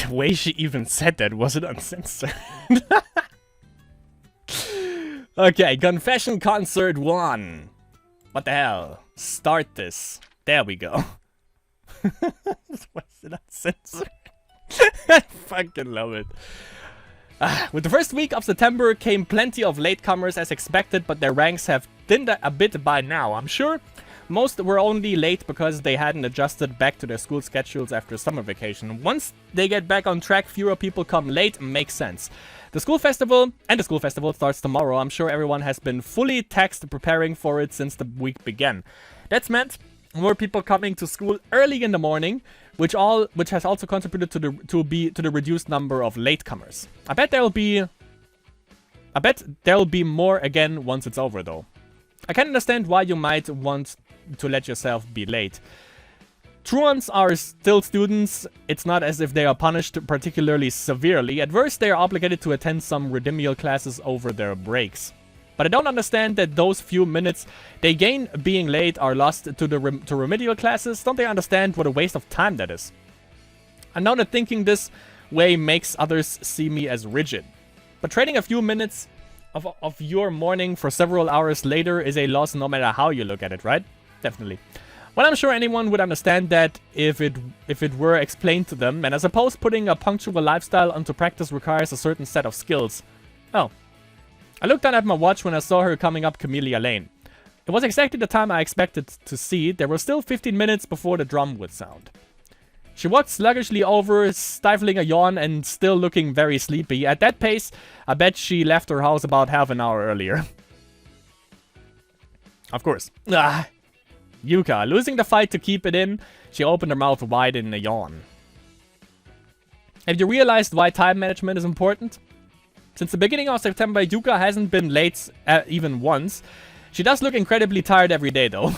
The way she even said that wasn't uncensored. Okay, Confession Concert 1. What the hell? Start this. There we go. Was it uncensored? I fucking love it. With the first week of September came plenty of latecomers as expected, but their ranks have thinned a bit by now. I'm sure most were only late because they hadn't adjusted back to their school schedules after summer vacation. Once they get back on track, fewer people come late. Makes sense. The school festival starts tomorrow. I'm sure everyone has been fully taxed preparing for it since the week began. That's meant more people coming to school early in the morning, which has also contributed to the reduced number of latecomers. I bet there'll be more again once it's over though. I can understand why you might want to let yourself be late. Truants are still students. It's not as if they are punished particularly severely. At worst, they are obligated to attend some remedial classes over their breaks. But I don't understand that those few minutes they gain being late are lost to remedial classes. Don't they understand what a waste of time that is? I know that thinking this way makes others see me as rigid. But trading a few minutes of your morning for several hours later is a loss no matter how you look at it, right? Definitely. Well, I'm sure anyone would understand that if it were explained to them, and I suppose putting a punctual lifestyle into practice requires a certain set of skills. Oh. I looked down at my watch when I saw her coming up Camellia Lane. It was exactly the time I expected to see. There were still 15 minutes before the drum would sound. She walked sluggishly over, stifling a yawn and still looking very sleepy. At that pace, I bet she left her house about half an hour earlier. Of course. Yuka, losing the fight to keep it in, she opened her mouth wide in a yawn. Have you realized why time management is important? Since the beginning of September, Yuka hasn't been late even once. She does look incredibly tired every day, though.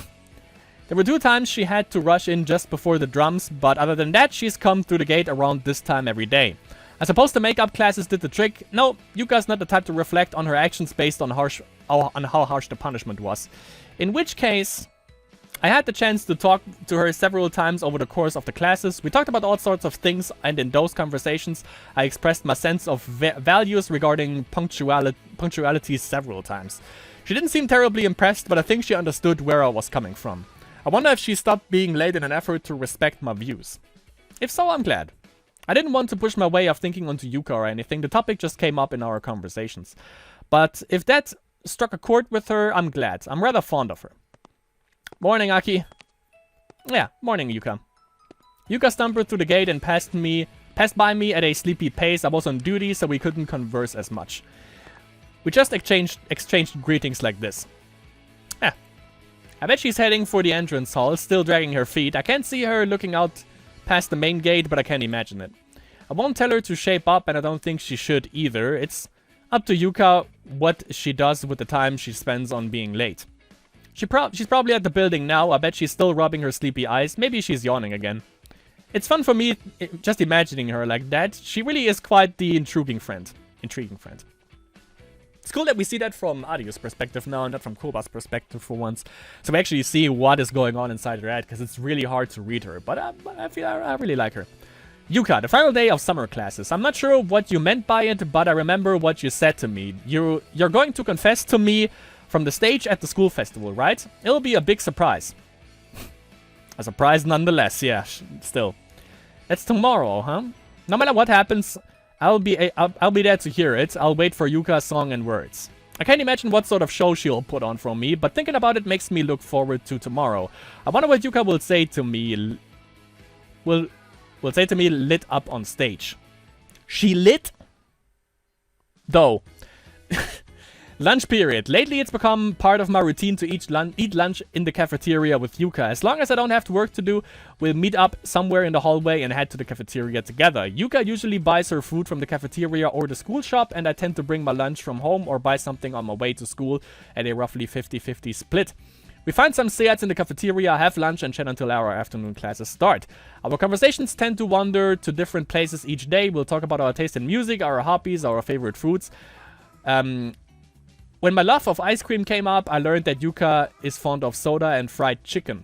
There were 2 times she had to rush in just before the drums, but other than that, she's come through the gate around this time every day. I suppose the makeup classes did the trick. No, Yuka's not the type to reflect on her actions based on how harsh the punishment was. In which case, I had the chance to talk to her several times over the course of the classes. We talked about all sorts of things, and in those conversations, I expressed my sense of values regarding punctuality several times. She didn't seem terribly impressed, but I think she understood where I was coming from. I wonder if she stopped being late in an effort to respect my views. If so, I'm glad. I didn't want to push my way of thinking onto Yuka or anything. The topic just came up in our conversations. But if that struck a chord with her, I'm glad. I'm rather fond of her. Morning, Aki. Yeah, morning, Yuka. Yuka stumbled through the gate and passed by me at a sleepy pace. I was on duty, so we couldn't converse as much. We just exchanged greetings like this. Yeah. I bet she's heading for the entrance hall, still dragging her feet. I can't see her looking out past the main gate, but I can imagine it. I won't tell her to shape up, and I don't think she should either. It's up to Yuka what she does with the time she spends on being late. She's probably at the building now. I bet she's still rubbing her sleepy eyes. Maybe she's yawning again. It's fun for me just imagining her like that. She really is quite the intriguing friend. It's cool that we see that from Adi's perspective now and not from KOBA's perspective for once. So we actually see what is going on inside her head, because it's really hard to read her. But I feel I really like her. Yuka, the final day of summer classes. I'm not sure what you meant by it, but I remember what you said to me. You're going to confess to me from the stage at the school festival, right? It'll be a big surprise. A surprise nonetheless, yeah, still. That's tomorrow, huh? No matter what happens, I'll be there to hear it. I'll wait for Yuka's song and words. I can't imagine what sort of show she'll put on for me, but thinking about it makes me look forward to tomorrow. I wonder what Yuka will say to me. Will say to me lit up on stage. She lit? Though. Lunch period. Lately it's become part of my routine to eat lunch in the cafeteria with Yuka. As long as I don't have work to do, we'll meet up somewhere in the hallway and head to the cafeteria together. Yuka usually buys her food from the cafeteria or the school shop, and I tend to bring my lunch from home or buy something on my way to school at a roughly 50-50 split. We find some seats in the cafeteria, have lunch, and chat until our afternoon classes start. Our conversations tend to wander to different places each day. We'll talk about our taste in music, our hobbies, our favorite foods. When my love of ice cream came up, I learned that Yuka is fond of soda and fried chicken.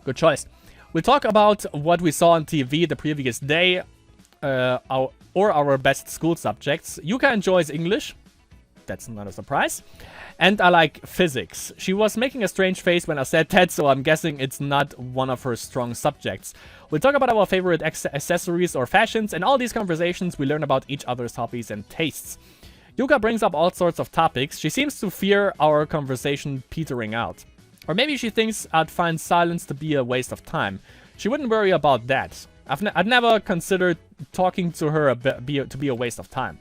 Good choice. We'll talk about what we saw on TV the previous day. our best school subjects. Yuka enjoys English. That's not a surprise. And I like physics. She was making a strange face when I said that, so I'm guessing it's not one of her strong subjects. We'll talk about our favorite accessories or fashions. In all these conversations, we learn about each other's hobbies and tastes. Yuka brings up all sorts of topics. She seems to fear our conversation petering out. Or maybe she thinks I'd find silence to be a waste of time. She wouldn't worry about that. I'd never considered talking to her to be a waste of time.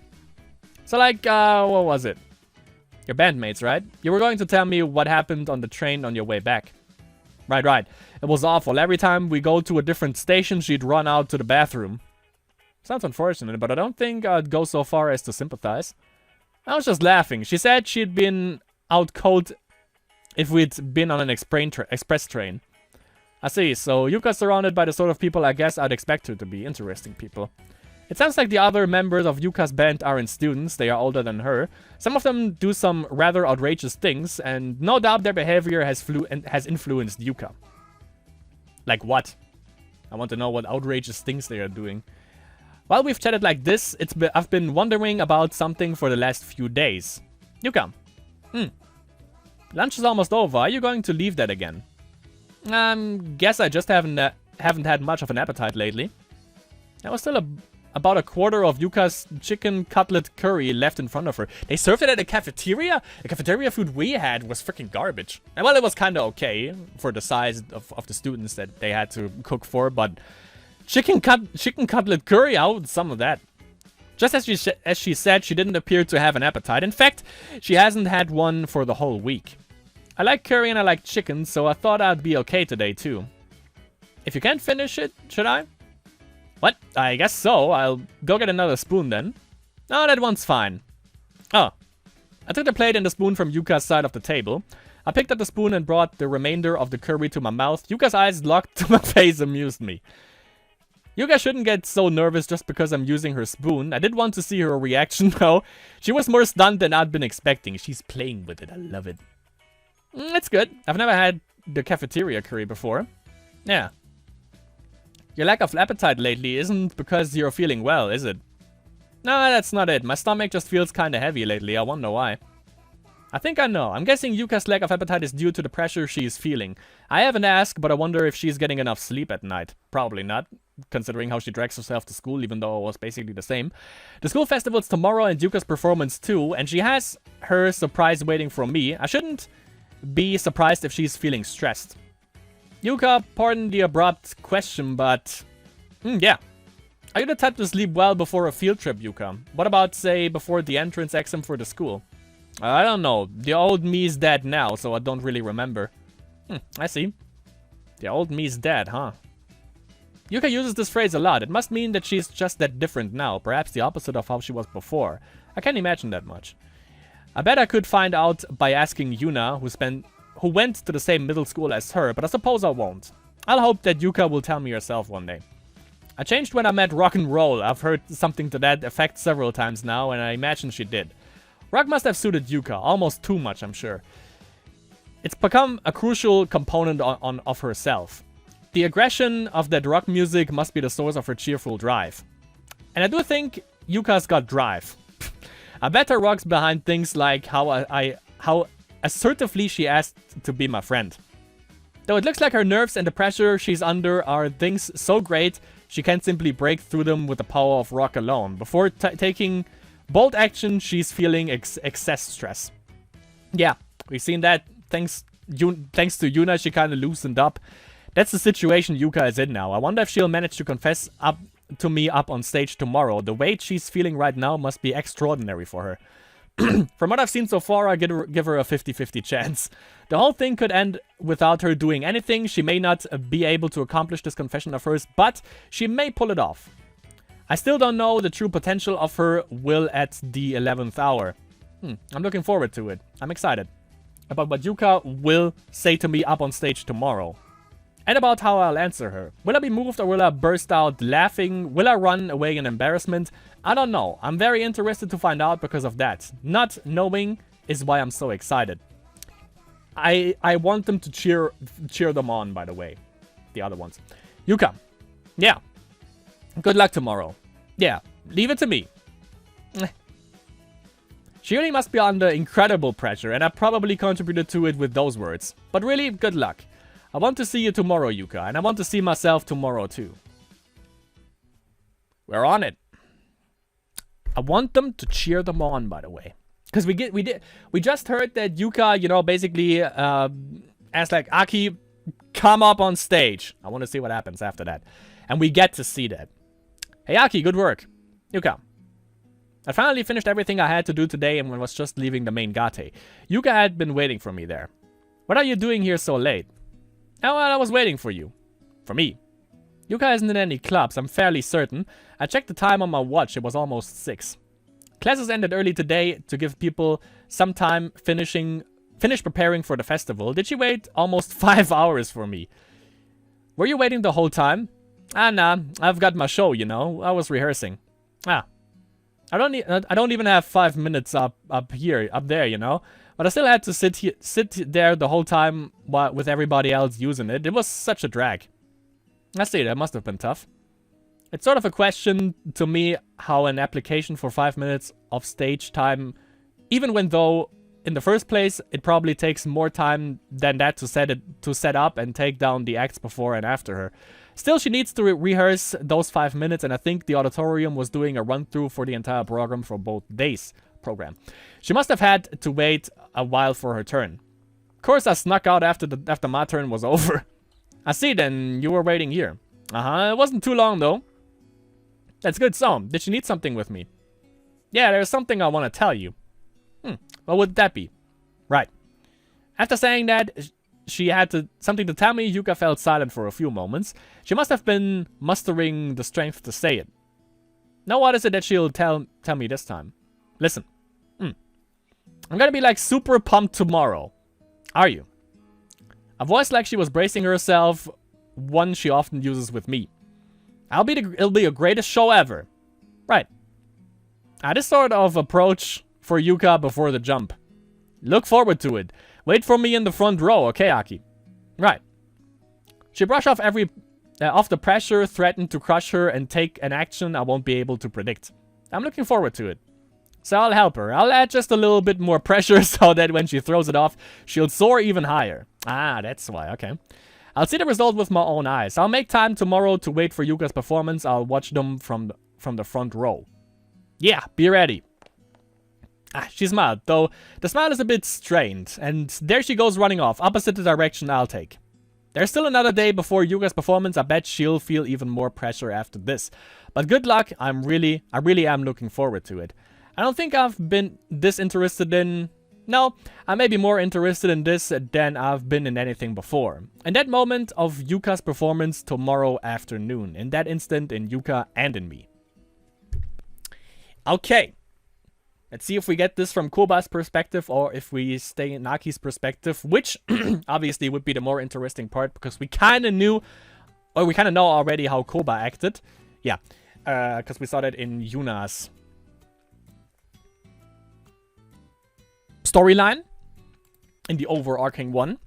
So like, what was it? Your bandmates, right? You were going to tell me what happened on the train on your way back. Right. It was awful. Every time we go to a different station, she'd run out to the bathroom. Sounds unfortunate, but I don't think I'd go so far as to sympathize. I was just laughing. She said she'd been out cold if we'd been on an express train. I see, so Yuka's surrounded by the sort of people I guess I'd expect her to be. Interesting people. It sounds like the other members of Yuka's band aren't students, they are older than her. Some of them do some rather outrageous things, and no doubt their behavior has influenced Yuka. Like what? I want to know what outrageous things they are doing. While we've chatted like this, I've been wondering about something for the last few days. Yuka. Lunch is almost over. Are you going to leave that again? Guess I just haven't had much of an appetite lately. There was still about a quarter of Yuka's chicken cutlet curry left in front of her. They served it at a cafeteria? The cafeteria food we had was freaking garbage. And well, it was kind of okay for the size of the students that they had to cook for, but chicken cutlet curry, I would some of that. Just as she said, she didn't appear to have an appetite. In fact, she hasn't had one for the whole week. I like curry and I like chicken, so I thought I'd be okay today too. If you can't finish it, should I? What? I guess so. I'll go get another spoon then. No, that one's fine. Oh. I took the plate and the spoon from Yuka's side of the table. I picked up the spoon and brought the remainder of the curry to my mouth. Yuka's eyes locked to my face amused me. Yuka shouldn't get so nervous just because I'm using her spoon. I did want to see her reaction though. She was more stunned than I'd been expecting. She's playing with it. I love it. It's good. I've never had the cafeteria curry before. Yeah. Your lack of appetite lately isn't because you're feeling well, is it? No, that's not it. My stomach just feels kinda heavy lately. I wonder why. I think I know. I'm guessing Yuka's lack of appetite is due to the pressure she's feeling. I haven't asked, but I wonder if she's getting enough sleep at night. Probably not, considering how she drags herself to school, even though it was basically the same. The school festival's tomorrow and Yuka's performance too, and she has her surprise waiting for me. I shouldn't be surprised if she's feeling stressed. Yuka, pardon the abrupt question, but... yeah. Are you the type to sleep well before a field trip, Yuka? What about, say, before the entrance exam for the school? I don't know. The old me's dead now, so I don't really remember. I see. The old me's dead, huh? Yuka uses this phrase a lot. It must mean that she's just that different now. Perhaps the opposite of how she was before. I can't imagine that much. I bet I could find out by asking Yuna, who went to the same middle school as her, but I suppose I won't. I'll hope that Yuka will tell me herself one day. I changed when I met rock and roll. I've heard something to that effect several times now, and I imagine she did. Rock must have suited Yuka, almost too much, I'm sure. It's become a crucial component of herself. The aggression of that rock music must be the source of her cheerful drive. And I do think Yuka's got drive. I bet her rocks behind things like how assertively she asked to be my friend. Though it looks like her nerves and the pressure she's under are things so great she can't simply break through them with the power of rock alone. Before taking bold action, she's feeling excess stress. Yeah, we've seen that. Thanks to Yuna, she kind of loosened up. That's the situation Yuka is in now. I wonder if she'll manage to confess up to me up on stage tomorrow. The weight she's feeling right now must be extraordinary for her. From what I've seen so far, I give her a 50-50 chance. The whole thing could end without her doing anything. She may not be able to accomplish this confession of hers, but she may pull it off. I still don't know the true potential of her will at the 11th hour. I'm looking forward to it. I'm excited about what Yuka will say to me up on stage tomorrow. And about how I'll answer her. Will I be moved or will I burst out laughing? Will I run away in embarrassment? I don't know. I'm very interested to find out because of that. Not knowing is why I'm so excited. I want them to cheer them on, by the way. The other ones. Yuka. Yeah. Good luck tomorrow. Yeah, leave it to me. She really must be under incredible pressure, and I probably contributed to it with those words. But really, good luck. I want to see you tomorrow, Yuka, and I want to see myself tomorrow too. We're on it. I want them to cheer them on, by the way. Because we just heard that Yuka, you know, basically asked like, Aki, come up on stage. I want to see what happens after that. And we get to see that. Hey, Aki, good work. Yuka. I finally finished everything I had to do today and was just leaving the main gate. Yuka had been waiting for me there. What are you doing here so late? Oh, well, I was waiting for you. For me. Yuka isn't in any clubs, I'm fairly certain. I checked the time on my watch, it was almost 6. Classes ended early today to give people some time finish preparing for the festival. Did she wait almost 5 hours for me? Were you waiting the whole time? Ah, nah, I've got my show, you know. I was rehearsing. Ah. I don't even have 5 minutes up there, you know. But I still had to sit there the whole time with everybody else using it. It was such a drag. I see, that must have been tough. It's sort of a question to me how an application for 5 minutes of stage time, even when though in the first place it probably takes more time than that to set up and take down the acts before and after her. Still, she needs to rehearse those 5 minutes, and I think the auditorium was doing a run-through for the entire program for both days program. She must have had to wait a while for her turn. Of course, I snuck out after my turn was over. I see, then you were waiting here. It wasn't too long though. That's good. So, did she need something with me? Yeah, there's something I want to tell you. What would that be? Right. After saying that, she had something to tell me. Yuka felt silent for a few moments. She must have been mustering the strength to say it. Now what is it that she'll tell me this time? Listen. I'm gonna be like super pumped tomorrow. Are you? A voice like she was bracing herself, one she often uses with me. It'll be the greatest show ever. Right. This sort of approach for Yuka before the jump. Look forward to it. Wait for me in the front row, okay, Aki? Right. She brushed off off the pressure, threatened to crush her and take an action I won't be able to predict. I'm looking forward to it. So I'll help her. I'll add just a little bit more pressure so that when she throws it off, she'll soar even higher. Ah, that's why, okay. I'll see the result with my own eyes. I'll make time tomorrow to wait for Yuka's performance. I'll watch them from the front row. Yeah, be ready. She smiled, though the smile is a bit strained, and there she goes running off, opposite the direction I'll take. There's still another day before Yuka's performance. I bet she'll feel even more pressure after this. But good luck, I really am looking forward to it. I don't think I've been this interested in... No, I may be more interested in this than I've been in anything before. In that moment of Yuka's performance tomorrow afternoon. In that instant in Yuka and in me. Okay. Let's see if we get this from KOBA's perspective or if we stay in Naki's perspective, which obviously would be the more interesting part because we kind of knew, or we kind of know already how KOBA acted. Yeah, because we saw that in Yuna's storyline in the overarching one.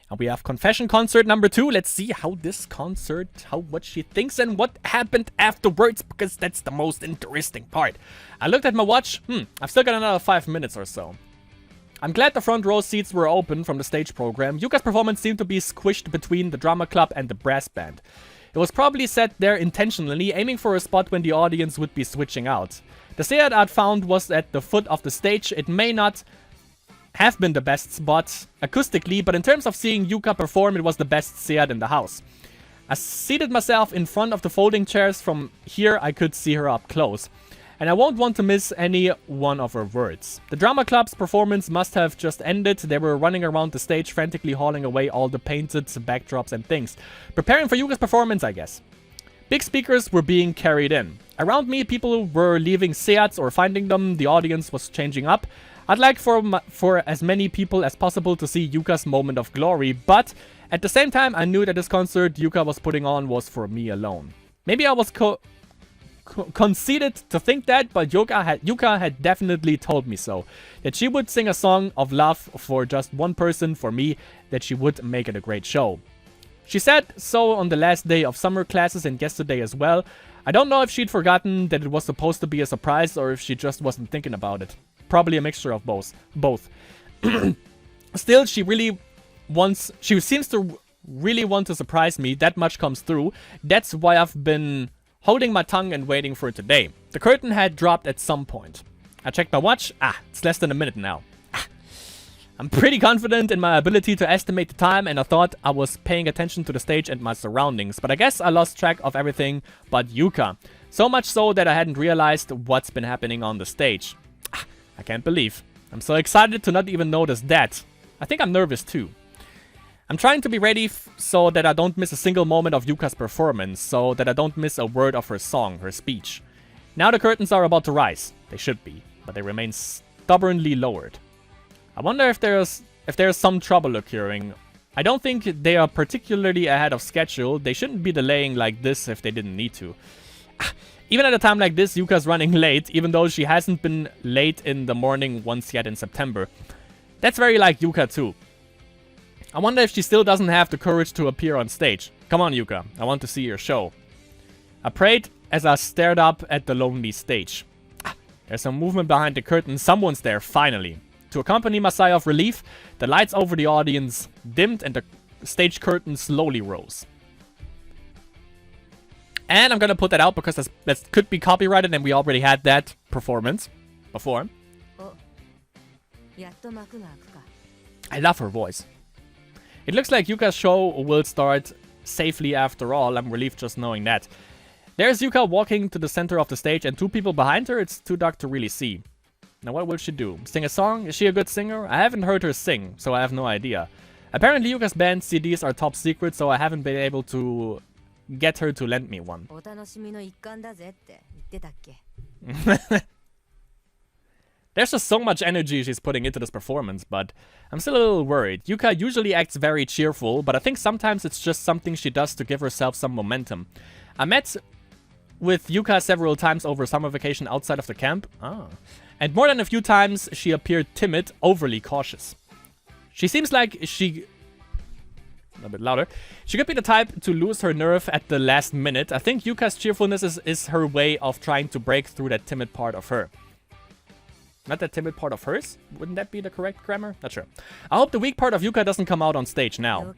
And we have confession concert number 2. Let's see how this concert, what she thinks and what happened afterwards, because that's the most interesting part. I looked at my watch. I've still got another 5 minutes or so. I'm glad the front row seats were open from the stage program. Yuka's performance seemed to be squished between the drama club and the brass band. It was probably set there intentionally, aiming for a spot when the audience would be switching out. The seat I'd found was at the foot of the stage. It may not have been the best spot acoustically, but in terms of seeing Yuka perform, it was the best seat in the house. I seated myself in front of the folding chairs. From here, I could see her up close. And I won't want to miss any one of her words. The drama club's performance must have just ended. They were running around the stage, frantically hauling away all the painted backdrops and things. Preparing for Yuka's performance, I guess. Big speakers were being carried in. Around me, people were leaving seats or finding them. The audience was changing up. I'd like for as many people as possible to see Yuka's moment of glory, but at the same time, I knew that this concert Yuka was putting on was for me alone. Maybe I was conceited to think that, but Yuka had definitely told me so. That she would sing a song of love for just one person, for me, that she would make it a great show. She said so on the last day of summer classes and yesterday as well. I don't know if she'd forgotten that it was supposed to be a surprise or if she just wasn't thinking about it. Probably a mixture of both. Still, she seems to really want to surprise me. That much comes through. That's why I've been holding my tongue and waiting for today. The curtain had dropped at some point. I checked my watch. It's less than a minute now. I'm pretty confident in my ability to estimate the time, and I thought I was paying attention to the stage and my surroundings, but I guess I lost track of everything but Yuka. So much so that I hadn't realized what's been happening on the stage. I can't believe. I'm so excited to not even notice that. I think I'm nervous too. I'm trying to be ready so that I don't miss a single moment of Yuka's performance, so that I don't miss a word of her song, her speech. Now the curtains are about to rise. They should be, but they remain stubbornly lowered. I wonder if there's some trouble occurring. I don't think they are particularly ahead of schedule. They shouldn't be delaying like this if they didn't need to. Even at a time like this, Yuka's running late, even though she hasn't been late in the morning once yet in September. That's very like Yuka too. I wonder if she still doesn't have the courage to appear on stage. Come on, Yuka. I want to see your show. I prayed as I stared up at the lonely stage. There's some movement behind the curtain. Someone's there, finally. To accompany my sigh of relief, the lights over the audience dimmed and the stage curtain slowly rose. And I'm gonna put that out because that could be copyrighted and we already had that performance before. I love her voice. It looks like Yuka's show will start safely after all. I'm relieved just knowing that. There's Yuka walking to the center of the stage and two people behind her. It's too dark to really see. Now what will she do? Sing a song? Is she a good singer? I haven't heard her sing, so I have no idea. Apparently Yuka's band CDs are top secret, so I haven't been able to get her to lend me one. There's just so much energy she's putting into this performance, but I'm still a little worried. Yuka usually acts very cheerful, but I think sometimes it's just something she does to give herself some momentum. I met with Yuka several times over summer vacation outside of the camp. And more than a few times, she appeared timid, overly cautious. She seems like a bit louder. She could be the type to lose her nerve at the last minute. I think Yuka's cheerfulness is her way of trying to break through that timid part of her. Not that timid part of hers? Wouldn't that be the correct grammar? Not sure. I hope the weak part of Yuka doesn't come out on stage now.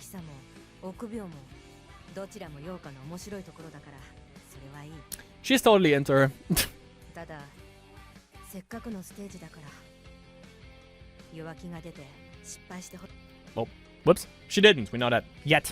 She's totally into her. Oh, whoops. She didn't. We know that. Yet.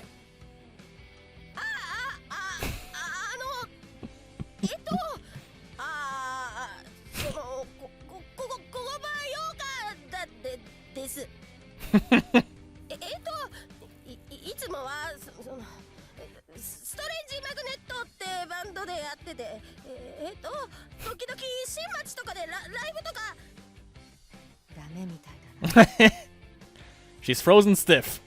She's frozen stiff.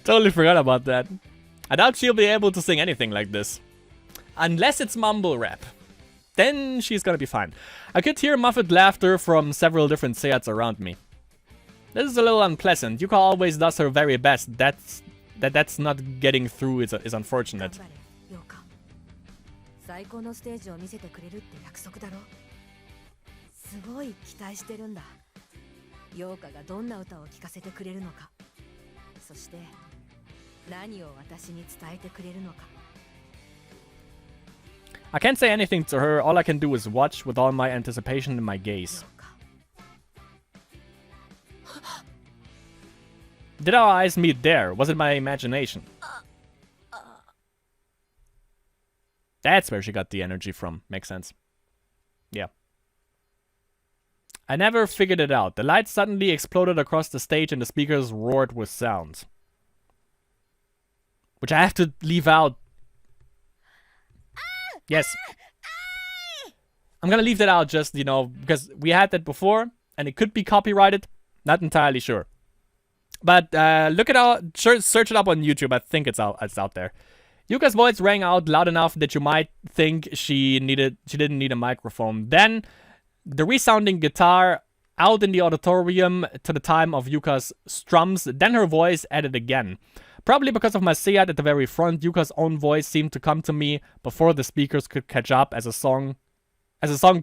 Totally forgot about that. I doubt she'll be able to sing anything like this. Unless it's mumble rap. Then she's gonna be fine. I could hear muffled laughter from several different seyats around me. This is a little unpleasant. Yuka always does her very best. That's not getting through is unfortunate. I can't say anything to her. All I can do is watch with all my anticipation in my gaze. Did our eyes meet there? Was it my imagination? That's where she got the energy from. Makes sense. Yeah. I never figured it out. The lights suddenly exploded across the stage and the speakers roared with sound. Which I have to leave out. Yes. I'm gonna leave that out just, you know, because we had that before and it could be copyrighted. Not entirely sure. But look it out, search it up on YouTube. I think it's out there. Yuka's voice rang out loud enough that you might think she didn't need a microphone. Then the resounding guitar out in the auditorium to the time of Yuka's strums, then her voice added again. Probably because of my Seat at the very front, Yuka's own voice seemed to come to me before the speakers could catch up as a song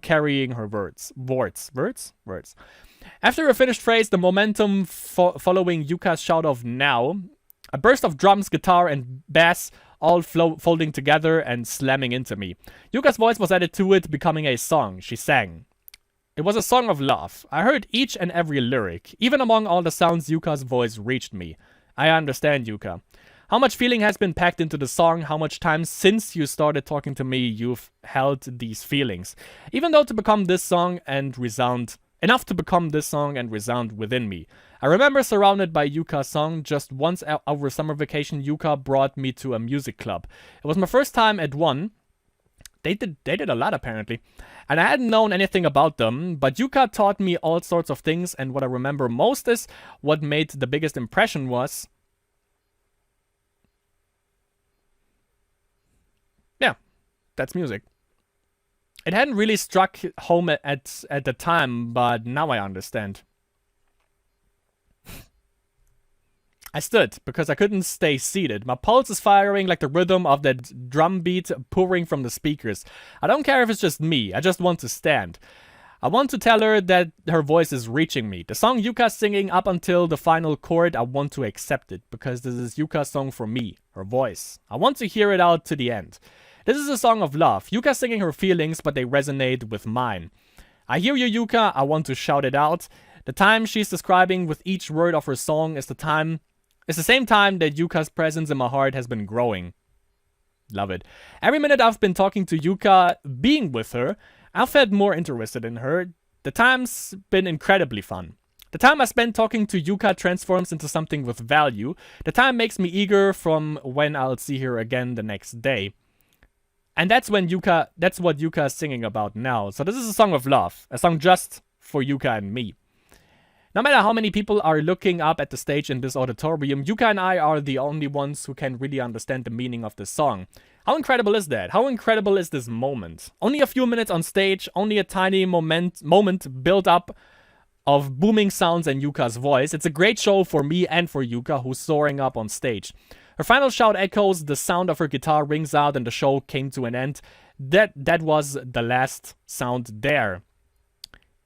carrying her words. After a finished phrase, the momentum following Yuka's shout of now, a burst of drums, guitar, and bass all folding together and slamming into me. Yuka's voice was added to it, becoming a song. She sang. It was a song of love. I heard each and every lyric. Even among all the sounds, Yuka's voice reached me. I understand, Yuka. How much feeling has been packed into the song, how much time since you started talking to me you've held these feelings. Even though to become this song and resound, enough to become this song and resound within me. I remember surrounded by Yuka's song. Just once over summer vacation, Yuka brought me to a music club. It was my first time at one. They did a lot apparently. And I hadn't known anything about them, but Yuka taught me all sorts of things, and what I remember most is what made the biggest impression was... yeah, that's music. It hadn't really struck home at the time, but now I understand. I stood, because I couldn't stay seated. My pulse is firing like the rhythm of that drum beat pouring from the speakers. I don't care if it's just me, I just want to stand. I want to tell her that her voice is reaching me. The song Yuka's singing up until the final chord, I want to accept it, because this is Yuka's song for me, her voice. I want to hear it out to the end. This is a song of love. Yuka's singing her feelings, but they resonate with mine. I hear you, Yuka, I want to shout it out. The time she's describing with each word of her song is the same time that Yuka's presence in my heart has been growing. Love it. Every minute I've been talking to Yuka, being with her, I've felt more interested in her. The time's been incredibly fun. The time I spend talking to Yuka transforms into something with value. The time makes me eager from when I'll see her again the next day. And that's what Yuka is singing about now. So this is a song of love. A song just for Yuka and me. No matter how many people are looking up at the stage in this auditorium, Yuka and I are the only ones who can really understand the meaning of this song. How incredible is that? How incredible is this moment? Only a few minutes on stage, only a tiny moment built up of booming sounds and Yuka's voice. It's a great show for me and for Yuka, who's soaring up on stage. Her final shout echoes, the sound of her guitar rings out, and the show came to an end. That was the last sound there.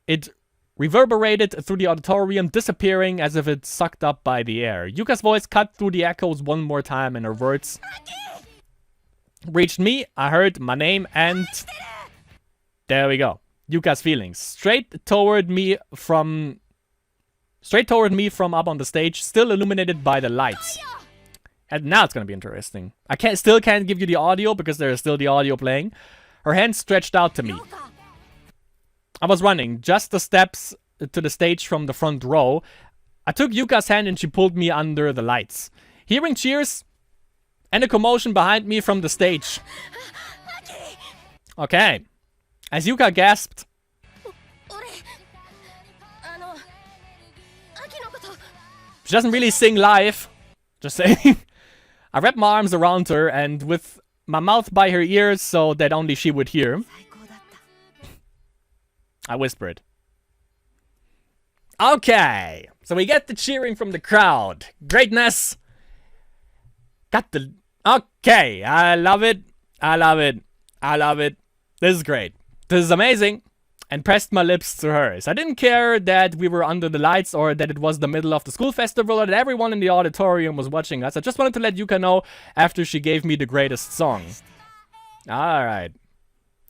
It reverberated through the auditorium, disappearing as if it's sucked up by the air. Yuka's voice cut through the echoes one more time, and her words reached me. I heard my name, and there we go. Yuka's feelings. Straight toward me from up on the stage, still illuminated by the lights. And now it's gonna be interesting. I still can't give you the audio because there is still the audio playing. Her hand stretched out to me. I was running just the steps to the stage from the front row. I took Yuka's hand and she pulled me under the lights. Hearing cheers and a commotion behind me from the stage. Okay. As Yuka gasped, she doesn't really sing live, just saying. I wrapped my arms around her and with my mouth by her ears so that only she would hear, I whispered. Okay, so we get the cheering from the crowd. Greatness. Okay, I love it. I love it. I love it. This is great. This is amazing. And pressed my lips to hers. I didn't care that we were under the lights or that it was the middle of the school festival or that everyone in the auditorium was watching us. I just wanted to let Yuka know after she gave me the greatest song. Alright.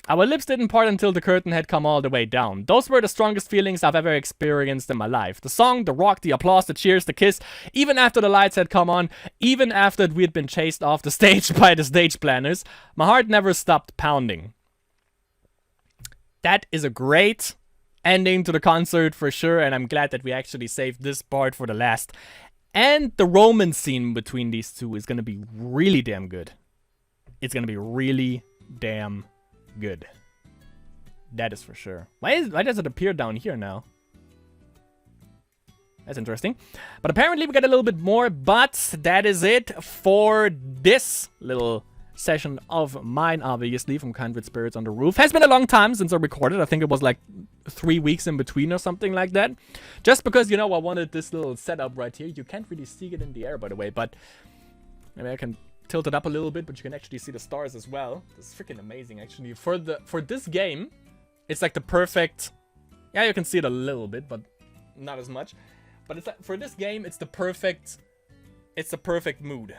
Our lips didn't part until the curtain had come all the way down. Those were the strongest feelings I've ever experienced in my life. The song, the rock, the applause, the cheers, the kiss. Even after the lights had come on, even after we had been chased off the stage by the stage planners, my heart never stopped pounding. That is a great ending to the concert for sure, and I'm glad that we actually saved this part for the last. And the romance scene between these two is going to be really damn good. It's going to be really damn good. That is for sure. Why does it appear down here now? That's interesting. But apparently we got a little bit more, but that is it for this little session of mine, obviously, from Kindred Spirits on the Roof. Has been a long time since I recorded. I think it was like 3 weeks in between or something like that. Just because, you know, I wanted this little setup right here. You can't really see it in the air, by the way, but maybe I can tilt it up a little bit, but you can actually see the stars as well. This is freaking amazing, actually. For this game, it's like the perfect... Yeah, you can see it a little bit, but not as much. But it's like, for this game, it's the perfect mood.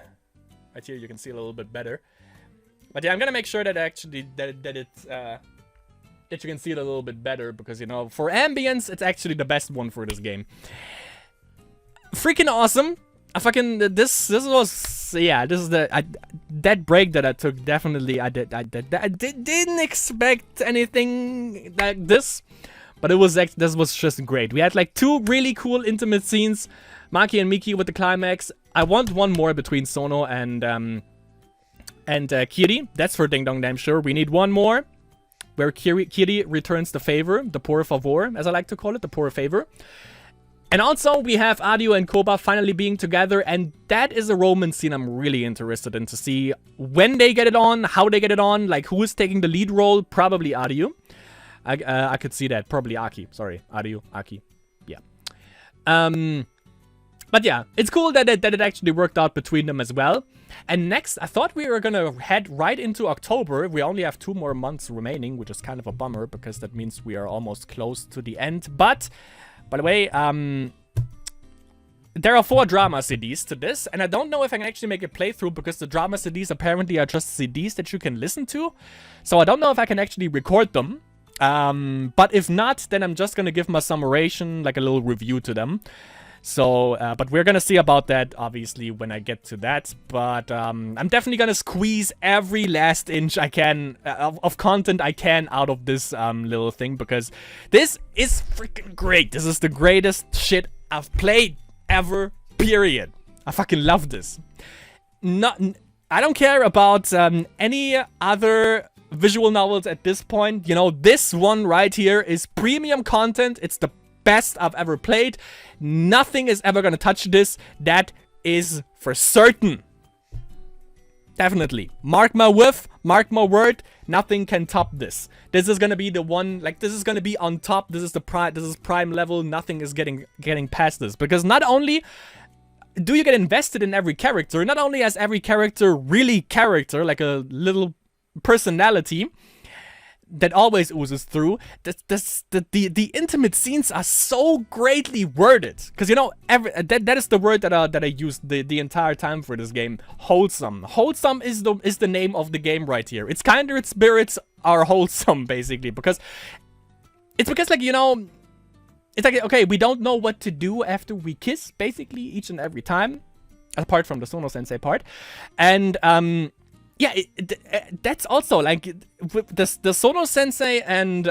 Right here, you can see a little bit better. But yeah, I'm gonna make sure that actually that you can see it a little bit better, because, you know, for ambience, it's actually the best one for this game. Freaking awesome! I fucking this was, yeah, this is that break that I took. Definitely, I didn't expect anything like this, but this was just great. We had like 2 really cool intimate scenes, Maki and Miki with the climax. I want one more between Sono and Kiri. That's for Ding Dong Damn Sure. We need one more where Kiri returns the favor, the por favor, as I like to call it, the por favor. And also, we have Adio and KOBA finally being together, and that is a romance scene I'm really interested in to see when they get it on, how they get it on, like who is taking the lead role. Probably Adio. I could see that. Probably Aki. Sorry, Adio, Aki. Yeah. But yeah, it's cool that it actually worked out between them as well. And next, I thought we were gonna head right into October. We only have 2 more months remaining, which is kind of a bummer, because that means we are almost close to the end. But... by the way, there are 4 drama CDs to this, and I don't know if I can actually make a playthrough, because the drama CDs apparently are just CDs that you can listen to. So I don't know if I can actually record them. But if not, then I'm just gonna give my summation, like a little review to them. So, but we're gonna see about that, obviously, when I get to that. But I'm definitely gonna squeeze every last inch I can of content I can out of this little thing, because this is freaking great. This is the greatest shit I've played ever, period. I fucking love this. I don't care about any other visual novels at this point. You know, this one right here is premium content. It's the best I've ever played. Nothing is ever gonna touch this. That is for certain. Definitely. Mark my whiff, mark my word, nothing can top this. This is gonna be the one, like, this is gonna be on top. This is the prime level. Nothing is getting past this, because not only do you get invested in every character, not only has every character really character, like a little personality that always oozes through. The intimate scenes are so greatly worded, because, you know, that is the word that I used the entire time for this game. Wholesome. Wholesome is the name of the game right here. It's Kindred Spirits are wholesome, basically, because like, you know, it's like, okay, we don't know what to do after we kiss, basically, each and every time, apart from the Sono Sensei part, and yeah, that's also, like, the Sono Sensei and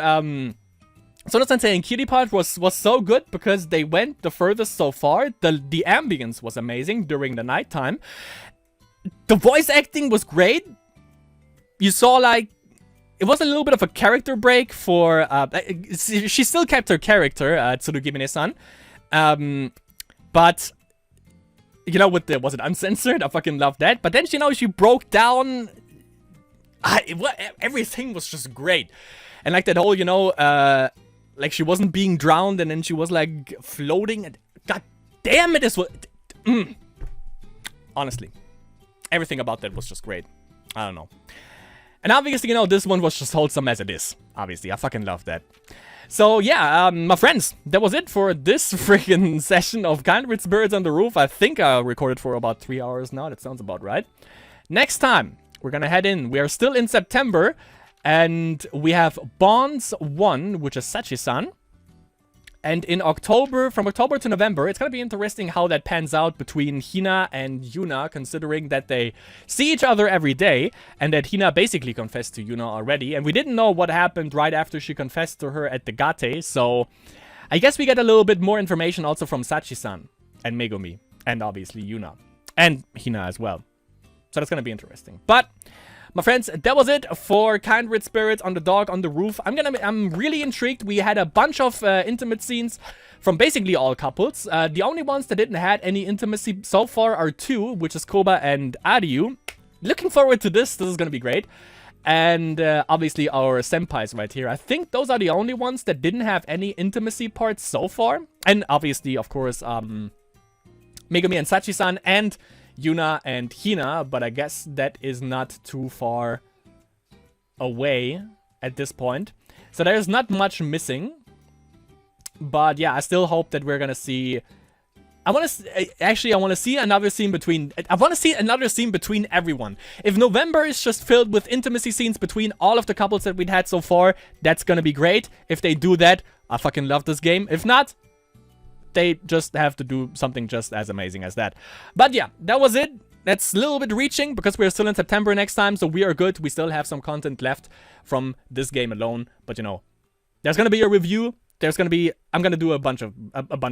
Kiri part was so good, because they went the furthest so far. The ambience was amazing during the nighttime. The voice acting was great. You saw, like, it was a little bit of a character break for, she still kept her character, Tsurugimine-san, but... you know, with was it uncensored? I fucking love that. But then, you know, she broke down. Everything was just great. And like that whole, you know, like she wasn't being drowned, and then she was like floating. And god damn it, this was... honestly, everything about that was just great. I don't know. And obviously, you know, this one was just wholesome as it is. Obviously, I fucking love that. So yeah, my friends, that was it for this freaking session of Kindred Spirits on the Roof. I think I recorded for about 3 hours now. That sounds about right. Next time, we're gonna head in. We are still in September, and we have Bonds 1, which is Sachi-san. And in October, from October to November, it's gonna be interesting how that pans out between Hina and Yuna, considering that they see each other every day, and that Hina basically confessed to Yuna already, and we didn't know what happened right after she confessed to her at the Gate, so I guess we get a little bit more information also from Sachi-san, and Megumi, and obviously Yuna, and Hina as well. So that's gonna be interesting. But... my friends, that was it for Kindred Spirits on the Dog on the Roof. I'm really intrigued. We had a bunch of intimate scenes from basically all couples. The only ones that didn't have any intimacy so far are 2, which is KOBA and Ariu. looking forward to this. This is gonna be great. And obviously our senpais right here. I think those are the only ones that didn't have any intimacy parts so far. And obviously, of course, Megumi and Sachi-san and Yuna and Hina. But I guess that is not too far away at this point. So there's not much missing. But yeah, I still hope that we're gonna see... I want to see another scene between... I want to see another scene between everyone. If November is just filled with intimacy scenes between all of the couples that we've had so far, that's gonna be great. If they do that, I fucking love this game. If not, they just have to do something just as amazing as that. But yeah, that was it. That's a little bit reaching because we're still in September next time, so we are good. We still have some content left from this game alone. But you know, there's gonna be a review. There's gonna be... I'm gonna do a bunch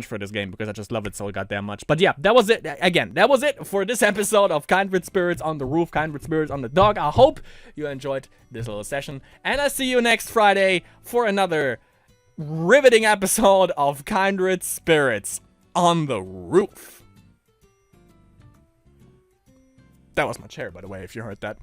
for this game because I just love it so goddamn much. But yeah, that was it. Again, that was it for this episode of Kindred Spirits on the Roof, Kindred Spirits on the Dog. I hope you enjoyed this little session. And I see you next Friday for another riveting episode of Kindred Spirits on the Roof. That was my chair, by the way, if you heard that.